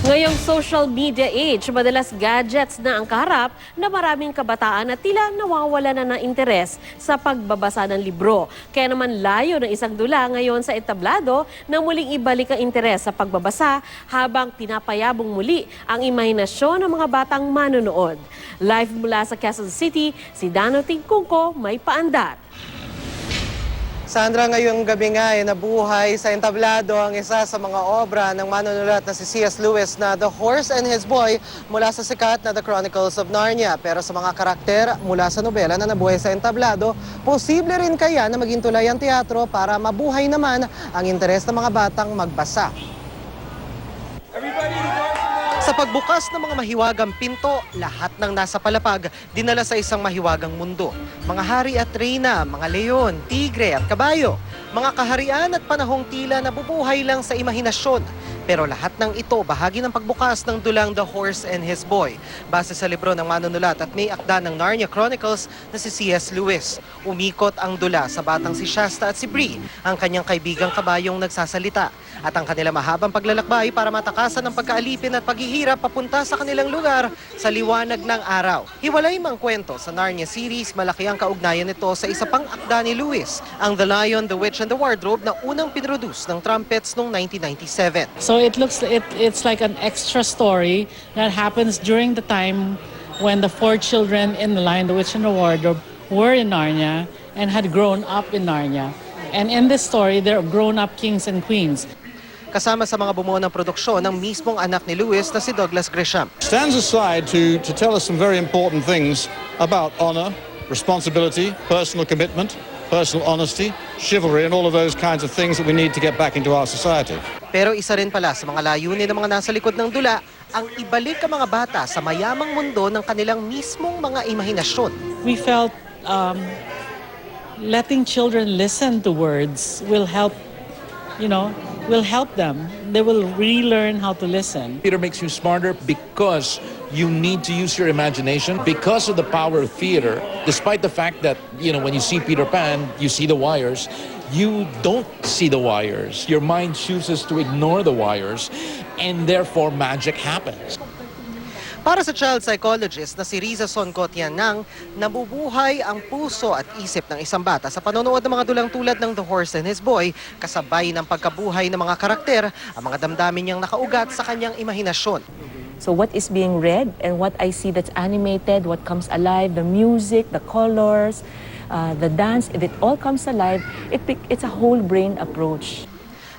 Ngayong social media age, madalas gadgets na ang kaharap na maraming kabataan at tila nawawala na ng interes sa pagbabasa ng libro. Kaya naman layo ng isang dula ngayon sa entablado na muling ibalik ang interes sa pagbabasa habang pinapayabong muli ang imahinasyon ng mga batang manonood. Live mula sa Quezon City, si Dano Tingkungko may paandar. Sandra, ngayong gabi nga nabuhay sa entablado ang isa sa mga obra ng manunulat na si C.S. Lewis na The Horse and His Boy mula sa sikat na The Chronicles of Narnia. Pero sa mga karakter mula sa nobela na nabuhay sa entablado, posible rin kaya na maging tulay ang teatro para mabuhay naman ang interes ng mga batang magbasa. Sa pagbukas ng mga mahiwagang pinto, lahat ng nasa palapag dinala sa isang mahiwagang mundo. Mga hari at reyna, mga leon, tigre at kabayo, mga kaharian at panahong tila nabubuhay lang sa imahinasyon. Pero lahat ng ito bahagi ng pagbukas ng dulang The Horse and His Boy, base sa libro ng manunulat at may akda ng Narnia Chronicles na si C.S. Lewis. Umikot ang dula sa batang si Shasta at si Bree, ang kanyang kaibigang kabayong nagsasalita, at ang kanilang mahabang paglalakbay para matakasan ng pagkaalipin at paghihirap papunta sa kanilang lugar sa liwanag ng araw. Hiwalay mang kwento sa Narnia series, malaki ang kaugnayan nito sa isa pang akda ni Lewis, ang The Lion, the Witch and the Wardrobe na unang pinroduce ng Trumpets noong 1997. So it's like an extra story that happens during the time when the four children in The Lion, the Witch and the Wardrobe were in Narnia and had grown up in Narnia. And in this story, they're grown-up kings and queens. Kasama sa mga bumuo ng produksyon ng mismong anak ni Lewis na si Douglas Grisham. Stands aside to tell us some very important things about honor, responsibility, personal commitment, personal honesty, chivalry, and all of those kinds of things that we need to get back into our society. Pero isa rin pala sa mga layunin ng mga nasa likod ng dula ang ibalik ang mga bata sa mayamang mundo ng kanilang mismong mga imahinasyon. We felt letting children listen to words will help, will help them. They will relearn how to listen. Theater makes you smarter because you need to use your imagination. Because of the power of theater, despite the fact that, when you see Peter Pan, you see the wires, you don't see the wires. Your mind chooses to ignore the wires, and therefore magic happens. Para sa child psychologist na si Riza Soncotianang, nabubuhay ang puso at isip ng isang bata sa panonood ng mga dulang tulad ng The Horse and His Boy, kasabay ng pagkabuhay ng mga karakter, ang mga damdamin niyang nakaugat sa kanyang imahinasyon. So what is being read and what I see that's animated, what comes alive, the music, the colors, the dance, if it all comes alive, it's a whole brain approach.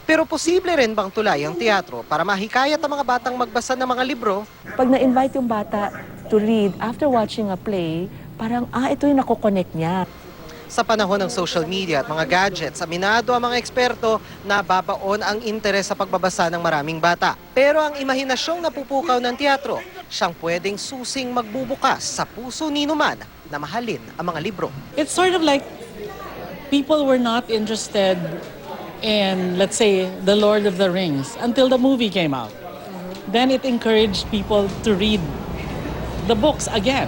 Pero posible rin bang tulay ang teatro para mahikayat ang mga batang magbasa ng mga libro? Pag na-invite yung bata to read after watching a play, parang, ito yung nakokonect niya. Sa panahon ng social media at mga gadgets, aminado ang mga eksperto na babaon ang interes sa pagbabasa ng maraming bata. Pero ang imahinasyong napupukaw ng teatro, siyang pwedeng susing magbubukas sa puso ni numan na mahalin ang mga libro. It's sort of like people were not interested in, let's say, The Lord of the Rings until the movie came out. Then it encouraged people to read the books again.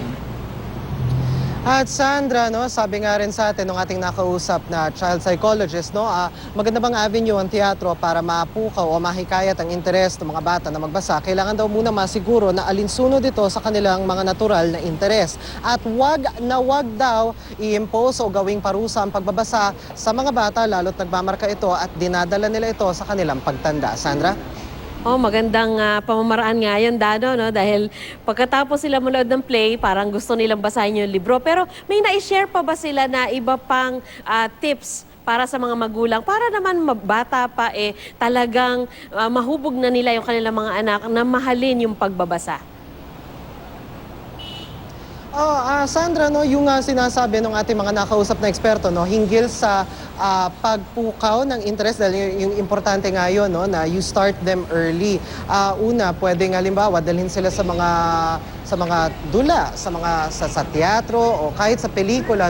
At Sandra, sabi nga rin sa atin ng ating nakausap na child psychologist, maganda bang avenue ang teatro para mapukaw o mahikayat ang interes ng mga bata na magbasa? Kailangan daw muna masiguro na alinsunod ito sa kanilang mga natural na interes. At wag daw i-impose o gawing parusa ang pagbabasa sa mga bata, lalo't nagmamarka ito at dinadala nila ito sa kanilang pagtanda. Sandra? Magandang pamamaraan nga yan, Dano, dahil pagkatapos sila manood ng play, parang gusto nilang basahin yung libro. Pero may na-share pa ba sila na iba pang tips para sa mga magulang, para naman bata pa talagang mahubog na nila yung kanilang mga anak na mahalin yung pagbabasa? Sandra, yung sinasabi ng ating mga nakausap na eksperto, hinggil sa pagpukaw ng interest, dahil yung importante nga yun, na you start them early. Una, pwedeng halimbawa dalhin sila sa mga dula, sa teatro o kahit sa pelikula,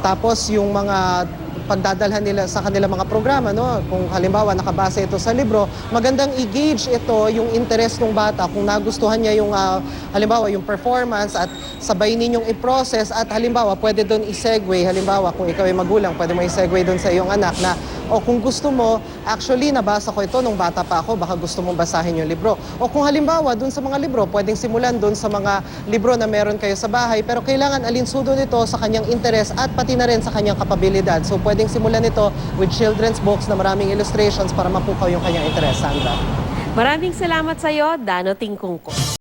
Tapos yung mga pagdadalhan nila sa kanilang mga programa, no? Kung halimbawa nakabase ito sa libro, magandang i-gauge ito yung interest ng bata kung nagustuhan niya yung halimbawa yung performance at sabay ninyong i-process at halimbawa pwede doon i-segue, halimbawa kung ikaw ay magulang, pwede mo i-segue doon sa iyong anak na o kung gusto mo, actually nabasa ko ito nung bata pa ako, baka gusto mong basahin yung libro. O kung halimbawa doon sa mga libro, pwedeng simulan doon sa mga libro na meron kayo sa bahay, pero kailangan alinsudo nito sa kanyang interest at pati na rin sa kanyang kapabilidad. So pwedeng simulan ito with children's books na maraming illustrations para mapukaw yung kanyang interest, Sandra. Maraming salamat sa iyo, Dano Tingkungko.